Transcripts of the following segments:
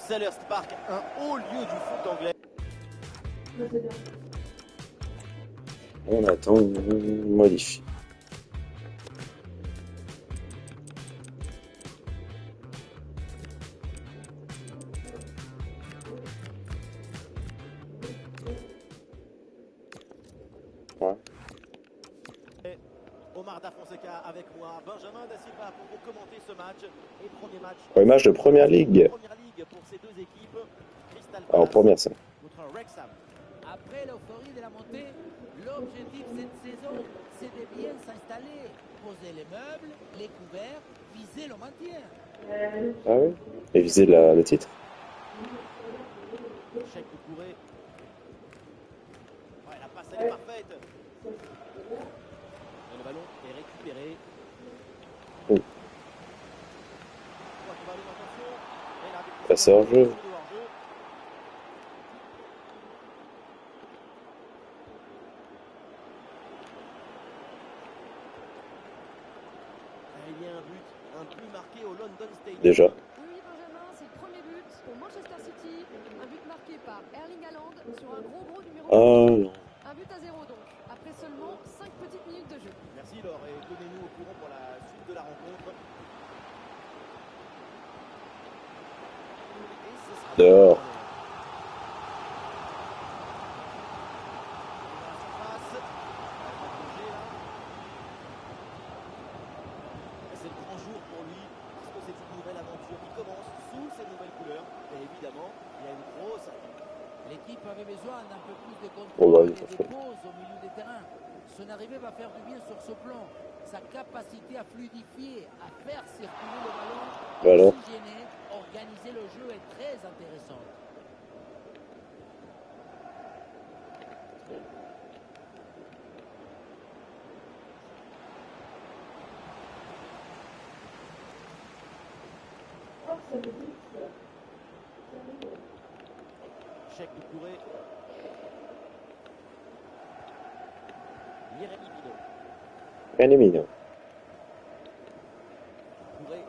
Selhurst Park, un haut lieu du foot anglais. On attend, on modifie. Ouais. Omar Da Fonseca avec moi, Benjamin Da Silva pour vous commenter ce match. Et premier match Premier match de Première Ligue. Première Ligue pour ces deux équipes. Crystal Ah, en Palace première, ça. contre Wrexham. Après l'euphorie de la montée, l'objectif cette saison, c'est de bien s'installer, poser les meubles, les couverts, viser le maintien. Ah oui. Et viser le titre. Cheikh Doucouré. Ouais, la passe elle est parfaite. Et le ballon est récupéré. Oh. Passe hors jeu. Il y a un but marqué au London Stadium. Déjà. Oui, Benjamin, c'est le premier but pour Manchester City. Un but marqué par Erling Haaland sur un gros numéro. Oh. Un but à 0 donc, après seulement 5 petites minutes de jeu. Merci Laure et tenez-nous au courant pour la suite de la rencontre. Et ce sera Dehors. C'est le grand jour pour lui, parce que c'est une nouvelle aventure qui commence sous ces nouvelles couleurs. Et évidemment, il y a une grosse attente. L'équipe avait besoin d'un peu plus de Oh, contrôle ouais, et de pause au milieu des terrains. Son arrivée va faire du bien sur ce plan. Sa capacité à fluidifier, à faire circuler le ballon, Voilà. oxygéner, organiser le jeu est très intéressante. Cheikh Doucouré. Jérémy Pinault. Rien est mignon. Doucouré.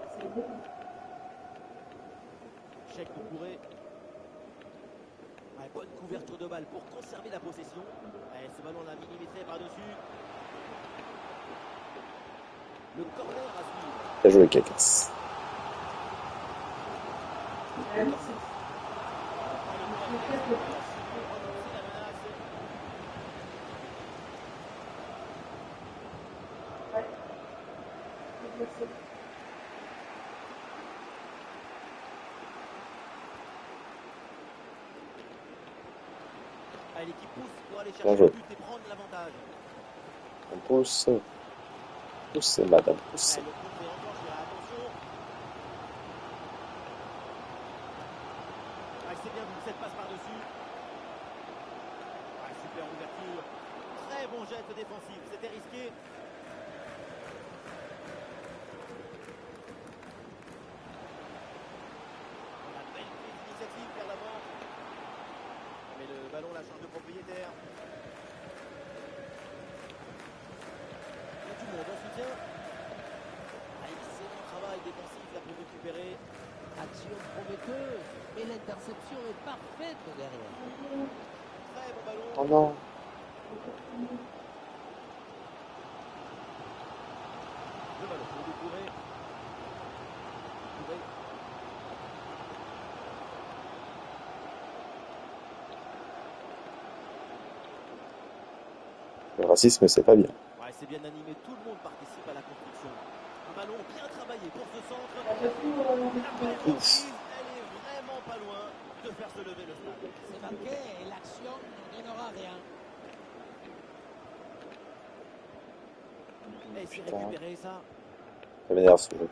Cheikh Doucouré. Ouais, bonne couverture de balle pour conserver la possession. Ouais, ce ballon l'a millimétré par-dessus. Le corner à suivre. Bien joué, Kakas. L'équipe pousse pour aller Bien chercher joué. le but et prendre l'avantage. On pousse. Poussez, madame, poussez. Le contre est enclenché, attention. C'est bien vu, cette passe par-dessus. Super ouverture. Très bon jet défensif, c'était risqué. La belle prise d'initiative vers l'avant. Mais le ballon la change de propriétaire. Il y a du monde en soutien. C'est bon travail défensif là pour récupérer. Action prometteuse, et l'interception est parfaite derrière. Très bon ballon. Oh non. Le ballon pour Doucouré. Doucouré. Le racisme, c'est pas bien. Ouais, c'est bien animé, tout le monde participe à la construction. Un ballon bien travaillé pour ce centre. La belle reprise, elle est vraiment pas loin de faire se lever le stade. C'est marqué et l'action ne donnera rien. Et c'est récupéré ça. Ça m'énerve ce jeu.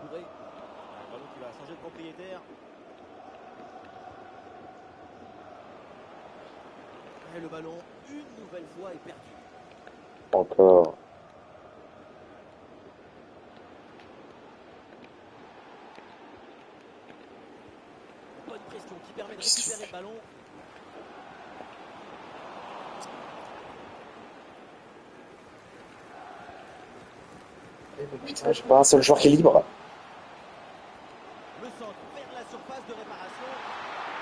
Doucouré. Un ballon qui va changer de propriétaire. Et le ballon, une nouvelle fois, est perdu. Encore. Bonne pression qui permet de récupérer le ballon. Putain, j'ai pas un seul joueur qui est libre. Le centre vers la surface de réparation.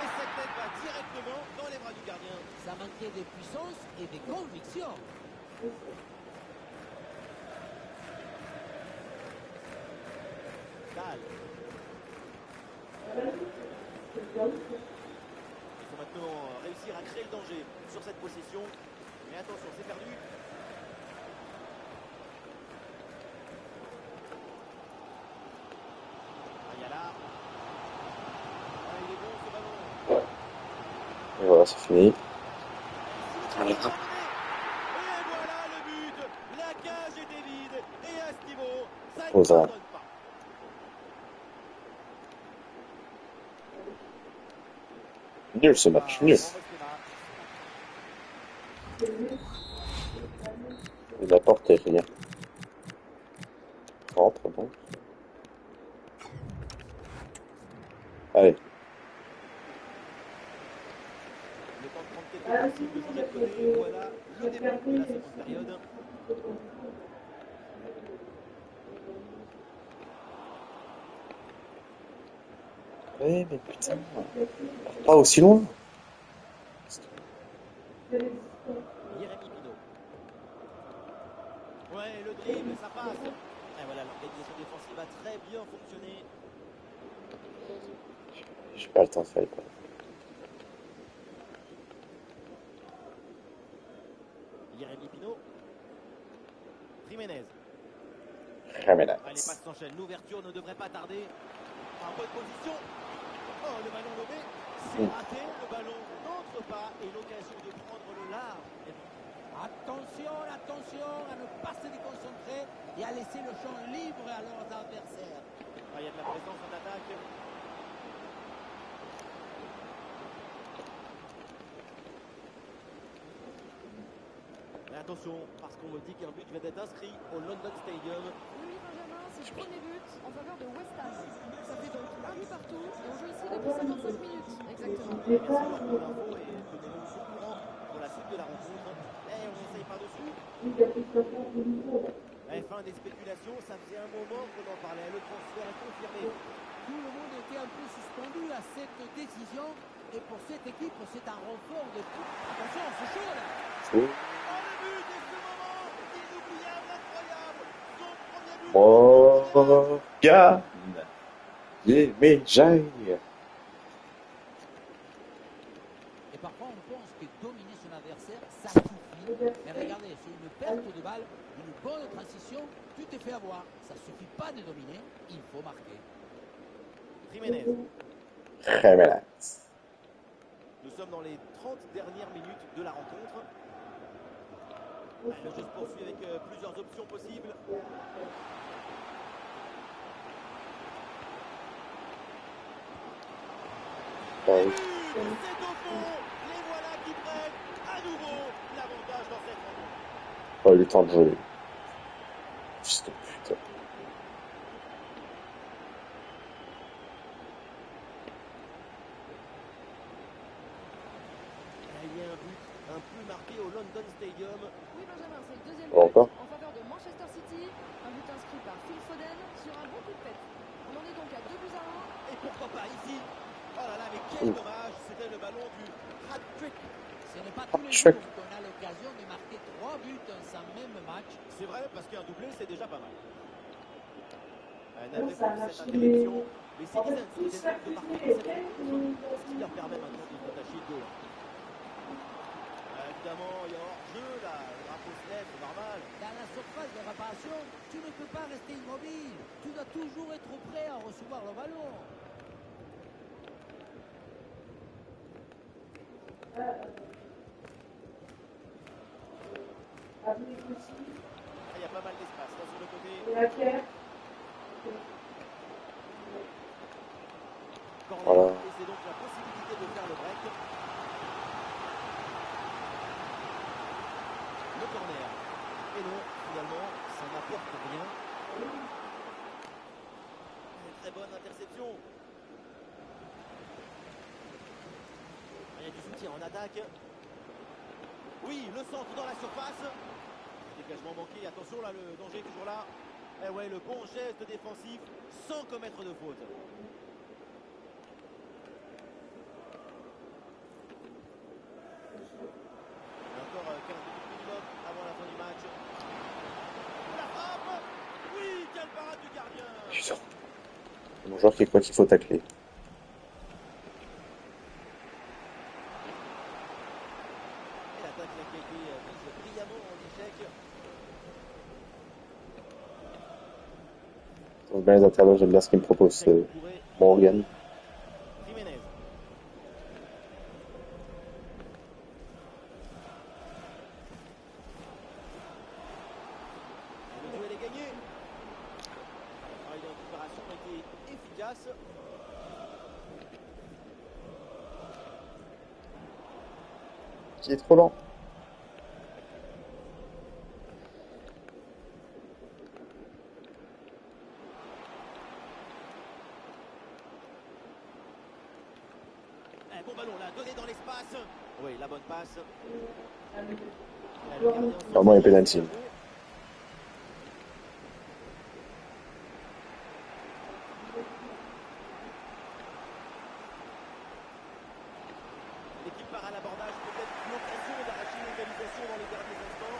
Et cette tête va directement dans les bras du gardien. Ça manquait de puissance et de conviction. Dahl. Il faut maintenant réussir à créer le danger sur cette possession. Mais attention, c'est perdu. Ayala. Ah, il est bon ce ballon. Et voilà, c'est fini. Et voilà le but. La cage était vide. Et à ce niveau, ça ne Rosa. pardonne pas. Nul ce match, nul. Il apporte rien. Rentre, bon. Allez. Le temps de prendre quelques possibles, de changer de côté. Voilà le début de la seconde période. Ouais, mais putain. Pas aussi loin. Jérémy Pinault. Ouais, le dribble, ça passe. Et voilà, l'organisation défensive a très bien fonctionné. J'ai pas le temps de faire les quoi. Jérémy Pinault. Jiménez. Jiménez. Ah, les passes s'enchaînent. L'ouverture ne devrait pas tarder. En bonne position. Oh, le ballon lobé. C'est raté. Le ballon n'entre pas. Et l'occasion de prendre le large. Attention, attention à ne pas se déconcentrer et à laisser le champ libre à leurs adversaires. Ah, il y a de la présence en attaque. Mais attention, parce qu'on me dit qu'un but vient d'être inscrit au London Stadium. Oui, Benjamin, c'est le premier but en faveur de West Ham. Ça fait donc un but partout et on joue ici depuis 55 minutes. Exactement. Merci Laure pour l'info et tenez-nous au courant pour la suite de la rencontre. Et on n'essaye pas dessus. Fin des spéculations, ça faisait un moment qu'on en parlait. Le transfert est confirmé. Tout le monde était un peu suspendu à cette décision et pour cette équipe, c'est un renfort de tout. Attention, c'est chaud là. Oh, le but de ce moment inoubliable, incroyable. Son premier but. Morgan. Mais j'aille. Et parfois, on pense que dominer son adversaire, ça suffit. Mais regardez, sur une perte de balle, une bonne transition, tu te fais avoir. Ça suffit pas de dominer, il faut marquer. Jiménez. Jiménez. Nous sommes dans les 30 dernières minutes de la rencontre. Le jeu se poursuit avec plusieurs options possibles. Ouais. C'est au fond. Les voilà qui prennent à nouveau l'avantage dans cette rencontre. Oh, il est temps de jouer. Fils de putain. Il y a un but un peu marqué au London Stadium. Oui, Benjamin, c'est le deuxième Oh, but encore en faveur de Manchester City. Un but inscrit par Phil Foden sur un bon coup de tête. On en est donc à 2-1. Et pourquoi pas ici? Oh là là, mais quel dommage. C'était le ballon du hat-trick. Ce n'est pas tous les Check. jours qu'on a l'occasion de marquer 3 buts dans un même match. C'est vrai, parce qu'un doublé, c'est déjà pas mal. N'avait pas cette interdiction. Les Citizens viennent de marquer dans cette rencontre, ce qui leur permet maintenant de détacher le goal. Évidemment, il y a hors-jeu, là, le drapeau se lève, c'est normal. Dans la surface de réparation, tu ne peux pas rester immobile. Tu dois toujours être prêt à recevoir le ballon. Il y a pas mal d'espace là sur le côté. Corner. Voilà. Et c'est donc la possibilité de faire le break. Le corner. Et non, finalement, ça n'apporte rien. Une très bonne interception. Tiens, en attaque. Oui, le centre dans la surface. Dégagement manqué, attention là, le danger est toujours là. Et ouais, le bon geste défensif sans commettre de faute. Et encore 15 minutes minimum avant la fin du match. La frappe. Oui, quelle parade du gardien. Putain. Mon joueur qui croit qu'il faut tacler. Et l'attaque qui a été mise brillamment en échec. Dans bien les intervalles, j'aime bien ce qu'il me propose, Morgan. Jiménez. Le duel est gagné. La récupération a été efficace. Qui est trop lent. Bon ballon là, donné dans l'espace. Oui, la bonne passe. Vraiment, il y a penalty. L'équipe part à l'abordage, peut-être l'occasion d'arracher une égalisation dans les derniers instants.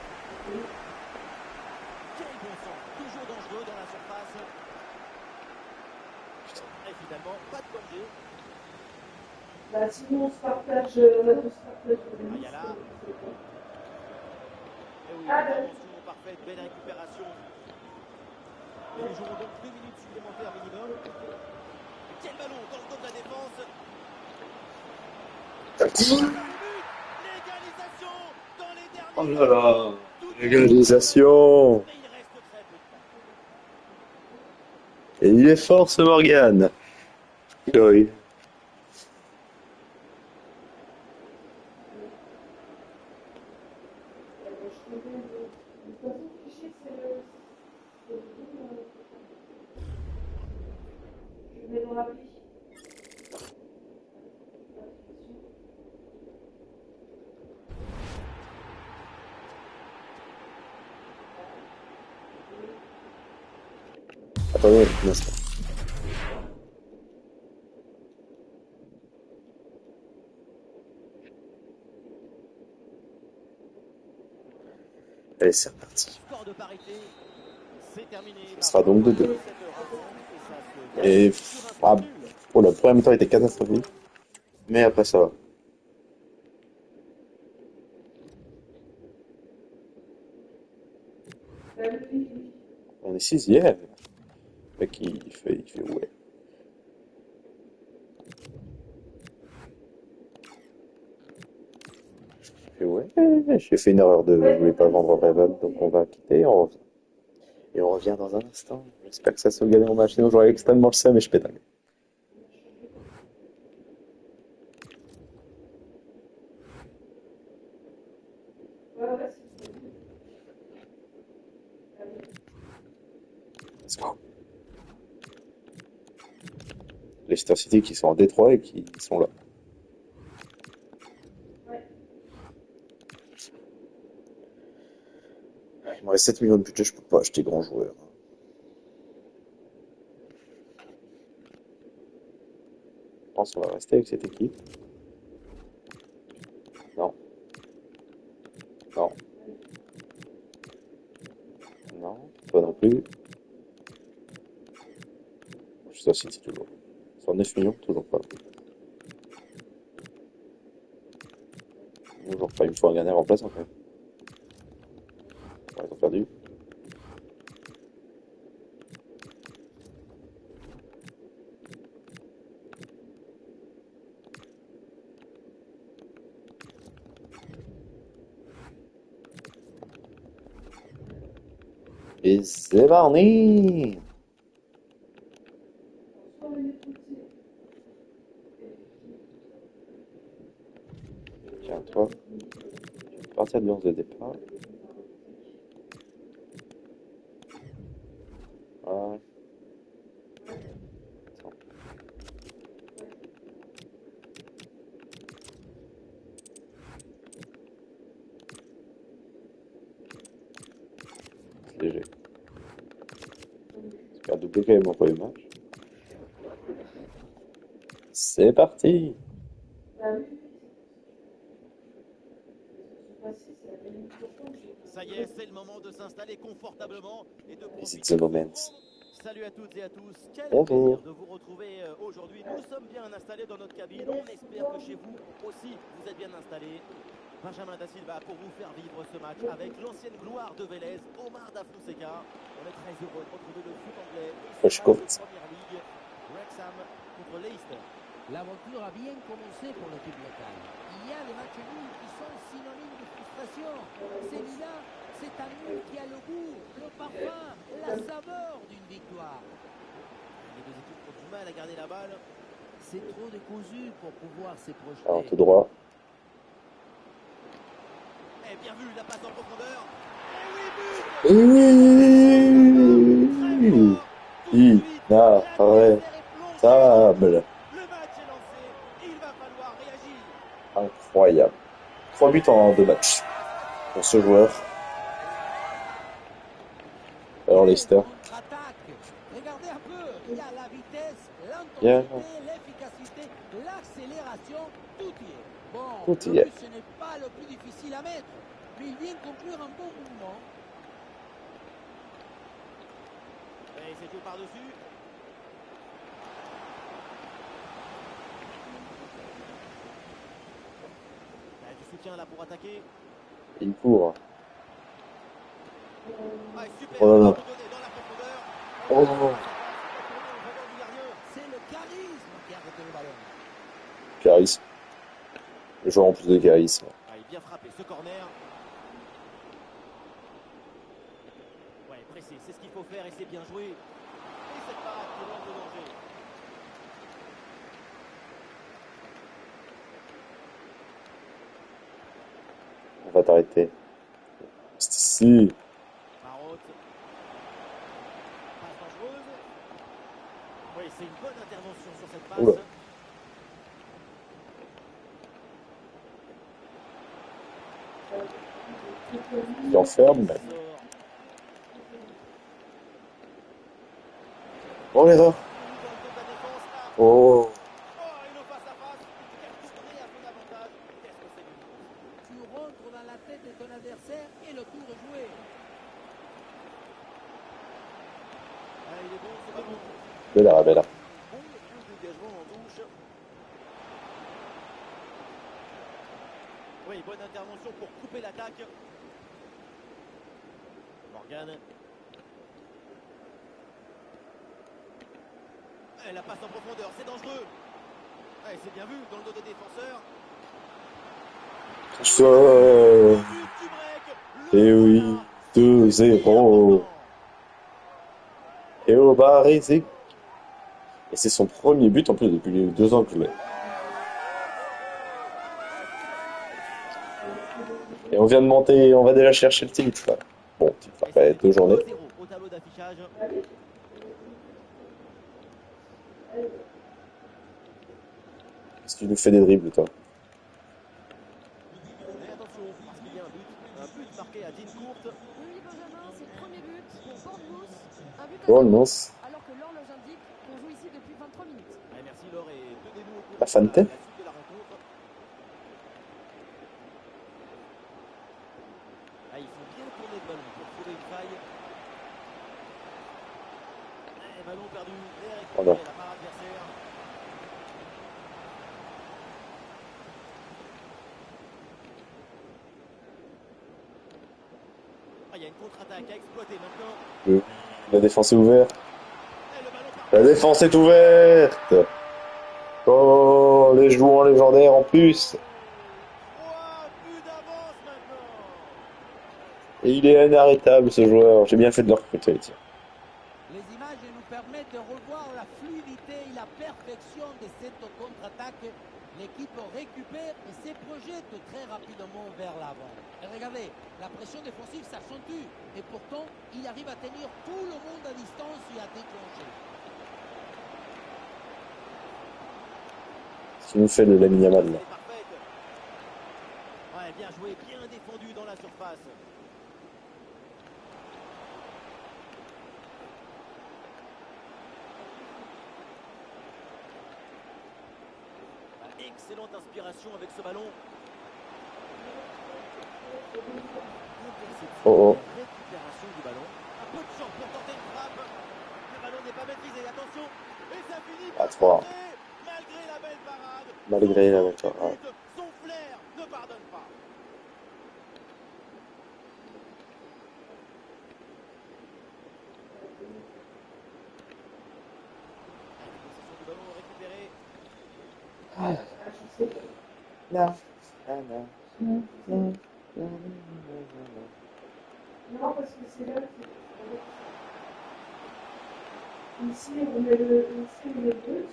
Quel bon sens, toujours dangereux dans la surface. Et finalement, pas de danger. Bah, sinon, on se partage. Ayala. Et oui, Ah, intervention parfaite, belle récupération. Et nous jouons donc 2 minutes supplémentaires minimum. Quel ballon dans le dos de la défense. L'égalisation dans les derniers. Oh là là, l'égalisation. Mais il reste très peu de temps. Et il est fort ce Morgan. Oui. Je mets dans l'appli. Attendez, un instant. Allez, c'est reparti. Score de parité, c'est terminé. Ce sera donc 2-2. Et oh, le premier temps était catastrophique. Mais après, ça va. On est 6e. Le mec, il fait ouais. Il fait ouais. J'ai fait une erreur de. Je voulais pas vendre Revan, donc on va quitter et on revient. Et on revient dans un instant. J'espère que ça se gagne en match. Sinon, j'aurais extrêmement le seum et je pétale. Let's go. Leicester City qui sont en Détroit et qui sont là. Il me reste 7 millions de budget, je peux pas acheter grand joueur. Je pense qu'on va rester avec cette équipe. Non. Non. Non. Toi non plus. Leicester City toujours. 109 millions, toujours pas. Toujours pas. Il me faut un gagnant remplaçant quand même. Ouais, ils ont perdu. Et c'est parti. Tiens, toi, tu vas partir de l'once de départ. Ouais. Attends. c'était quand même mon premier match. C'est parti. Bah oui, oui. Ce passé, c'est la même profonde. Ça y est, c'est le moment de s'installer confortablement et de Is it profiter the de ce moment? grand... Salut à toutes et à tous, quel Bonjour. plaisir de vous retrouver aujourd'hui. Nous sommes bien installés dans notre cabine, on espère que chez vous aussi vous êtes bien installés. Benjamin Da Silva pour vous faire vivre ce match avec l'ancienne gloire de Vélez, Omar Da Fonseca. On est très heureux de retrouver le foot anglais et ce match de Première Ligue. Wrexham contre Leicester. L'aventure a bien commencé pour l'équipe locale. Il y a des matchs nuls qui sont synonymes de frustration. Celui-là, c'est un nul qui a le goût, le parfum, la saveur d'une victoire. Les deux équipes ont du mal à garder la balle. C'est trop décousu pour pouvoir se Alors projeter. tout droit. Et bien vu, la passe en profondeur. Et oui, but! Très Oui. fort. Tout de suite, Inarrêtable. l'adversaire est plongé. Le match est lancé. Il va falloir réagir. Incroyable. 3 buts en 2 matchs pour ce joueur. Alors Leicester. Contre-attaque. Regardez un peu. Il y a la vitesse, Bien. l'intensité, l'efficacité, l'accélération. Tout y est. Bon, Tout y le est. but, ce n'est pas le plus difficile à mettre. Mais il vient conclure un bon mouvement. Et c'est joué par-dessus. Du soutien là pour attaquer. Il court. Ah, super. Oh là là. Donné dans la profondeur. Oh. C'est le charisme qui a retenu le ballon. Charisme. Le joueur en plus de charisme. Ah, il est bien frappé ce corner. Ouais, pressé, c'est ce qu'il faut faire et c'est bien joué. Et cette parade qui lance le danger. On va t'arrêter. C'est ici. Marotte. Passe dangereuse. Oui, c'est une bonne intervention sur cette passe. Oula. Il enferme. Ça sort. Oh l'erreur. Dans le dos de la défense, là. Oh. Oh, et le face-à-face qui a tourné à son avantage. Qu'est-ce que c'est du bon. Tu rentres dans la tête de ton adversaire et le tour est joué. Ah, il est bon ce ballon. Bella, bella. Bon dégagement en touche. Oui, bonne intervention pour couper l'attaque. Morgan. Et la passe en profondeur, c'est dangereux. Ouais, c'est bien vu dans le dos des défenseurs. Ça. Le but du break. Et Le oui, voilà. 2-0. Et au Barisic. Et c'est son premier but en plus depuis les 2 ans que je l'ai. Et on vient de monter, on va déjà chercher le titre là. Bon, titre après 2 journées. 1-0 au tableau d'affichage. Est-ce que tu nous fais des dribbles toi? Mais attention, parce qu'il y a un but marqué à Dincourt. Oui, Benjamin, c'est le premier but pour Bournemouth. Un but à Bournemouth. zéro, alors que l'horloge indique qu'on joue ici depuis 23 minutes. Ouais, merci Laure et tenez-nous au courant La Fante. de la suite de la rencontre. Ah, il faut bien tourner le ballon pour trouver une faille. Et ballon perdu et Oh non. récupéré la part adversaire. Ah, il y a une contre-attaque à exploiter maintenant. La défense est ouverte. Et le ballon part. La défense est ouverte. Oh, les joueurs légendaires en plus. 3 buts d'avance maintenant. Et il est inarrêtable ce joueur. J'ai bien fait de le recruter. Tiens. Les images nous permettent de revoir la fluidité et la perfection de cette contre-attaque. L'équipe récupère et se projette très rapidement vers l'avant. Et regardez, la pression défensive s'accentue. Et pourtant, il arrive à tenir tout le monde à distance et à déclencher. Tu nous fais le Lamine Yamal là. C'est parfaite. Ouais, bien joué, bien défendu dans la surface. excellente inspiration avec ce ballon. Interception Oh, oh. et récupération du ballon. Un peu de chance pour tenter une frappe. Le ballon n'est pas maîtrisé, attention. Et ça finit À par 3. rentrer, malgré la belle parade. Malgré la belle Son parade. but, son flair ne pardonne pas. Allez, possession du ballon récupérée. Non. Non, non. Non, parce que c'est là que ici on met le but.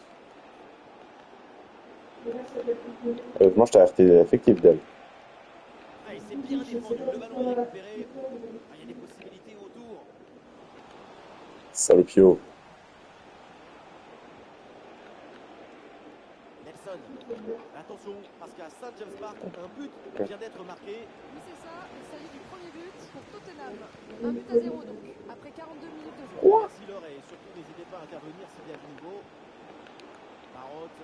Et là ça doit être le but. Heureusement, je t'ai alerté effectif d'elle. Ah, et c'est bien défendu. Le ballon est récupéré. Ah, il y a des possibilités autour. Salut Pio. Nelson. Attention, parce qu'à Saint James Park, un but vient d'être marqué. Oui, c'est ça. Il s'agit du premier but pour Tottenham. Un but à 0 donc, après 42 minutes de jeu. Merci Laure et surtout n'hésitez pas à intervenir s'il y a du nouveau. Marotte.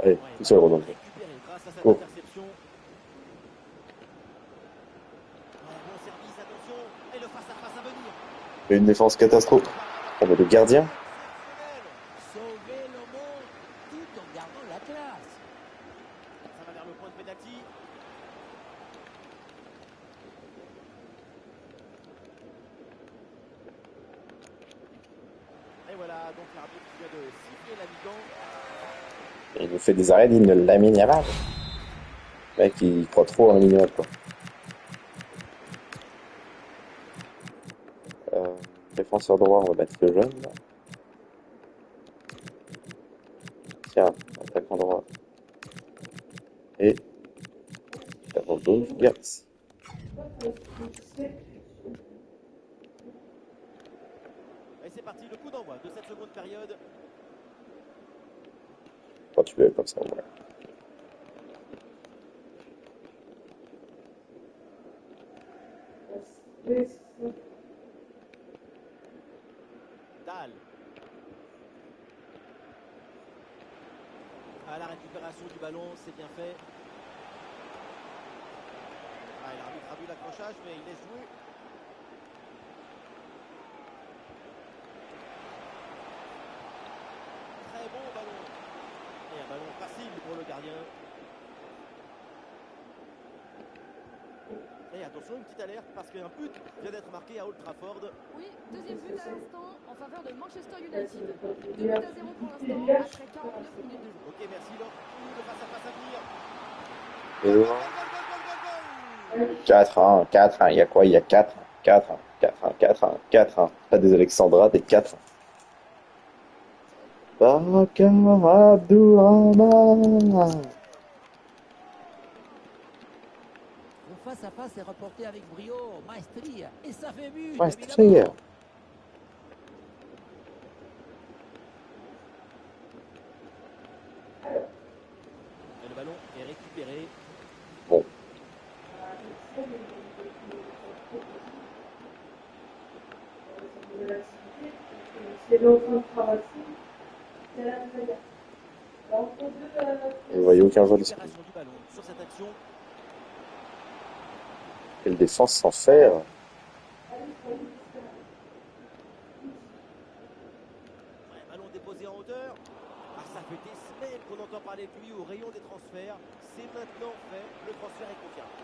Allez, tout seul, Ronaldo. Récupéré grâce à cette Go. interception. Ouais, bon service, attention. Et le face-à-face à venir. Et une défense catastrophe. Oh, mais le gardien. Exceptionnel. Sauver le monde tout en gardant la classe. Ça va vers le point de pénalty. Et voilà, donc l'arbitre vient de siffler la mi-temps. Il nous fait des arrêts dignes de Lamine Yamal. Le mec, il croit trop en Lamine Yamal, quoi. Défenseur droit, on va mettre le jeune, là. Tiens, attaquant droit. Et... Avant le dos, Gertz. Et c'est parti, le coup d'envoi de cette seconde période. Quand tu veux, comme ça, ouais. Dahl. À la récupération du ballon, c'est bien fait. Ah, l'arbitre a vu l'accrochage, mais il laisse jouer. Très bon ballon. Et un ballon facile pour le gardien. Et attention, une petite alerte parce qu'un but vient d'être marqué à Old Trafford. Oui, deuxième but à l'instant en faveur de Manchester United. 2 buts à 0 pour l'instant après 49 minutes de jeu. Ok, merci Laure. Le face-à-face à venir. Et Goal, devant. goal, goal, goal, goal, goal. 4-1, 4-1, il y a quoi? Il y a 4-1, 4-1, 4-1, 4-1, 4-1. Pas des Alexandra, des 4-1. Bakar Abdourahmane. Le face-à-face est reporté avec brio, maestria. Et ça fait but, Maestria. évidemment. Et le ballon est récupéré. Bon, C'est l'enfant de traverser. C'est la meilleure. Entre deux, vous voyez aucun joueur de ce Récupération du ballon sur cette action. Quelle défense sans faire. Ouais, ballon déposé en hauteur. Ah, ça fait des semaines qu'on entend parler de lui au rayon des transferts. C'est maintenant fait. Le transfert est confirmé.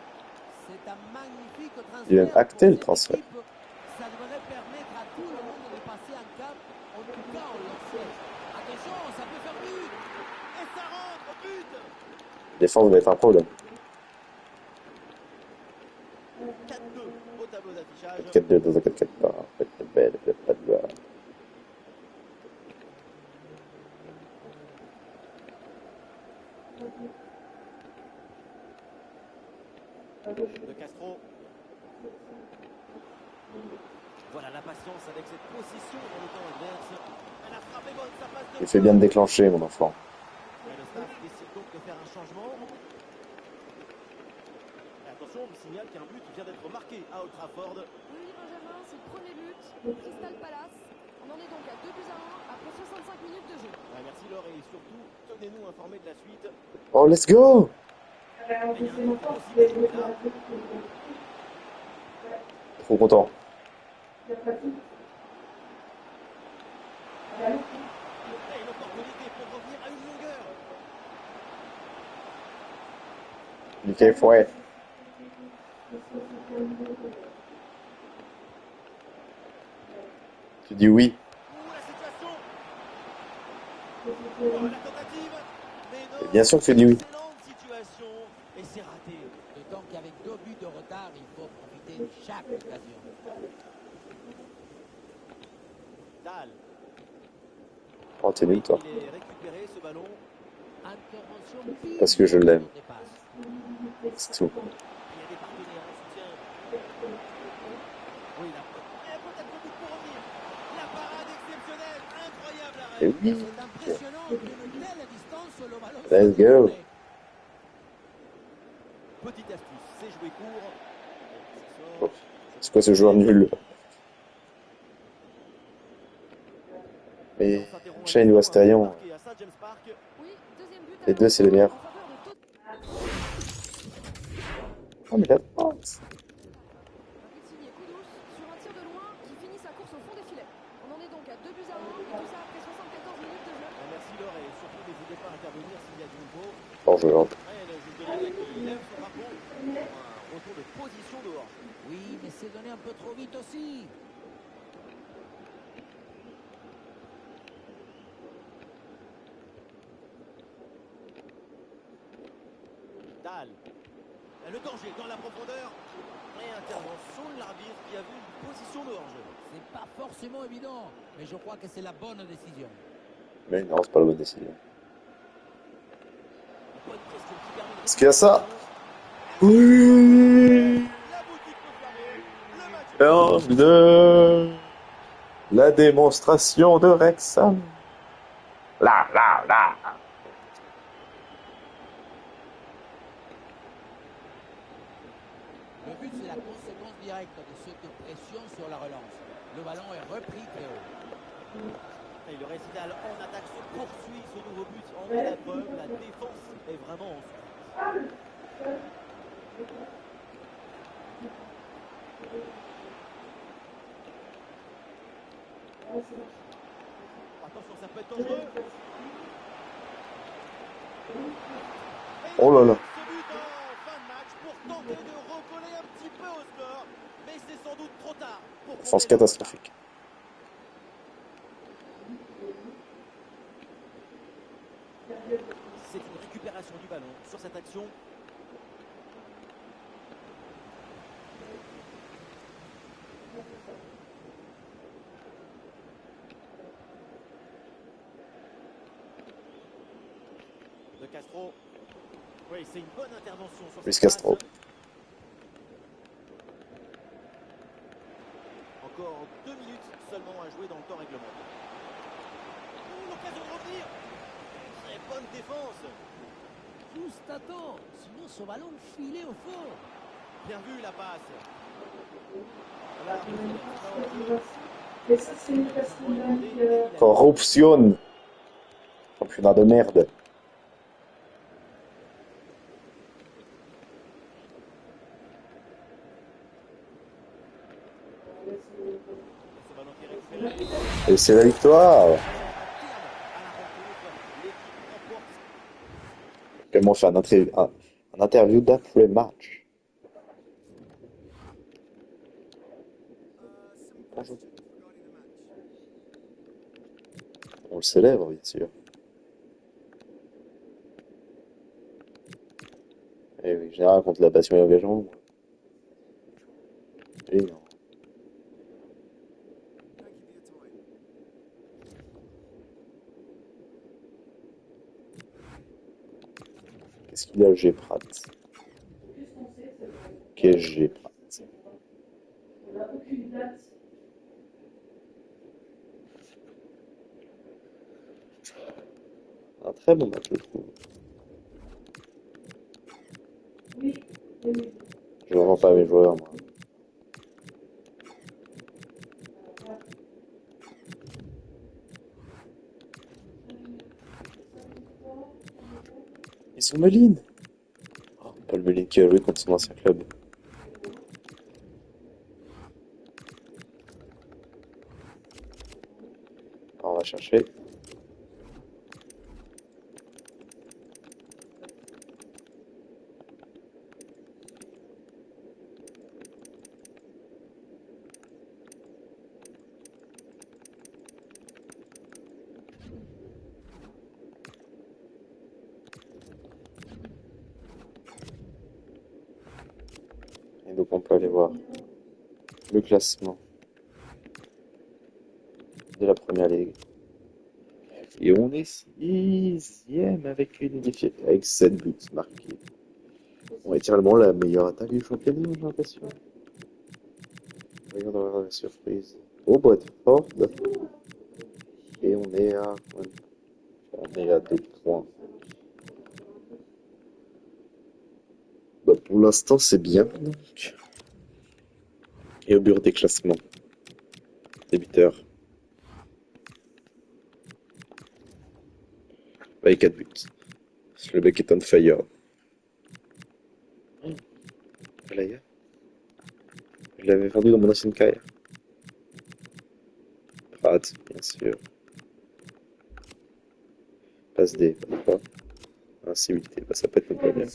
C'est un magnifique transfert. Il a même acté pour le cette transfert. équipe. Ça devrait permettre à tout le monde de passer un cap. En tout cas, on le souhaite. Attention, ça peut faire but. Et ça rentre, but. Défense va être un problème. 4-2 au tableau d'affichage. 4-2 dans un 4-4 pas. Faites belle, faites pas de gloire. De Castro. Voilà la patience avec cette position dans le camp adverse. Elle a frappé bonne, ça passe de Il fait bien de déclencher, mon enfant. Et le staff décide donc de faire un changement. Et attention, on me signale qu'un but vient d'être marqué à Old Trafford. Oui, Benjamin, c'est le premier but pour Crystal Palace. On en est donc à 2 buts à 1 après 65 minutes de jeu. Ouais, merci Laure et surtout tenez-nous informés de la suite. Oh, let's go! Alors, je sais longtemps qu'il y a des gens qui Trop content. il n'y a pas tout. Et une opportunité pour revenir à une longueur. Nickel, fouet. Tu dis oui. Ouh, la situation. Oh, la tentative. Mais non, Bien sûr que tu dis oui. excellente situation. Et c'est raté. D'autant qu'avec 2 buts de retard, il faut profiter de chaque occasion. Dahl. Oh, t'es nul, toi. Il est récupéré ce ballon. Intervention pile Parce que je l'aime. sur des passes. C'est tout. Il y a des partenaires en soutien. Oui, là. Et peut-être le but pour revenir. La parade exceptionnelle. Incroyable arrêt. Et oui. C'est impressionnant qu'une telle distance, le ballon Let's soit go. détourné. Petite astuce, c'est jouer court. Ça Oh, sort. c'est quoi ce joueur nul? Mais On s'interrompt un Shane ou instant, un but Astérion, marqué à Saint James Park. Oui, deuxième but les à deux, c'est les meilleurs. en faveur de Tottenham. Oh, mais la France. Un but signé coup douce sur un tir de loin qui finit sa course au fond des filets. On en est donc à 2 buts à 1 et tout ça après 74 minutes de jeu. Merci Laure et surtout n'hésitez pas à intervenir s'il y a du nouveau. Hors jeu. Ouais, le juge de l'arrêt qui lève son drapeau pour un retour de position dehors. Oui, mais c'est donné un peu trop vite aussi. Dahl. Le danger dans la profondeur. Et intervention de l'arbitre qui a vu une position de hors-jeu. C'est pas forcément évident, mais je crois que c'est la bonne décision. Mais non, c'est pas la bonne décision. Bonne question qui permet de Est-ce qu'il y a ça? récupérer le Oui! ballon. La boutique peut fermer. Le match est Hors de la démonstration de Wrexham. Là. Le but, c'est la conséquence directe de cette pression sur la relance. Le ballon est repris très haut. Et le récital en attaque se poursuit. Ce nouveau but en est la preuve. La défense est vraiment en souffrance. Attention, ça peut être dangereux. Et Oh là là. ce but en fin de match pour tenter de recoller un petit peu au score. Mais c'est sans doute trop tard pour Défense combler le retard. catastrophique. C'est une récupération du ballon sur cette action. De Castro. Oui, c'est une bonne intervention sur Luis cette Castro. passe. Encore 2 minutes seulement à jouer dans le temps réglementaire. Oh, l'occasion de revenir. Très bonne défense. Juste à temps, sinon ce ballon filait au fond. Bien vu la passe. Voilà. Et ça, c'est une personne qui Corruption. Championnat de merde. Ce ballon qui est récupéré. Et c'est la victoire. Comment faire un interview d'après match? Bonjour. On le célèbre, bien sûr. Et oui, en général, contre la passion et l'engagement. Et non. Qu'est-ce qu'il a, le G-Prat? Qu'est-ce G-Prat? on n'a aucune date. Un très bon match, je trouve. Oui, oui. Je ne vends pas mes joueurs, moi. Ils sont Meline. Oh, Paul Meline qui a joué contre son ancien club. On va chercher. Et donc on peut aller voir le classement de la première ligue. Et on est 6e avec une défaite, avec 7 buts marqués. On est littéralement la meilleure attaque du championnat, j'ai l'impression. Regarde, on va voir la surprise. Au Bradford. Et on est à 2 points. Bah, pour l'instant, c'est bien, donc. Et au bureau des classements. Débuteur. Avec 4 buts. Le mec est on fire. Playa. Je l'avais vendu dans mon ancienne carrière. Pratt, bien sûr. Passe D, pas. Incivilité, bah, ça peut être pas bien.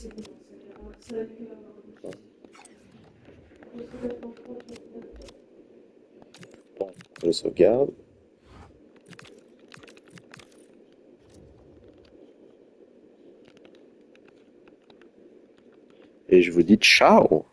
Bon, je sauvegarde. Et je vous dis ciao!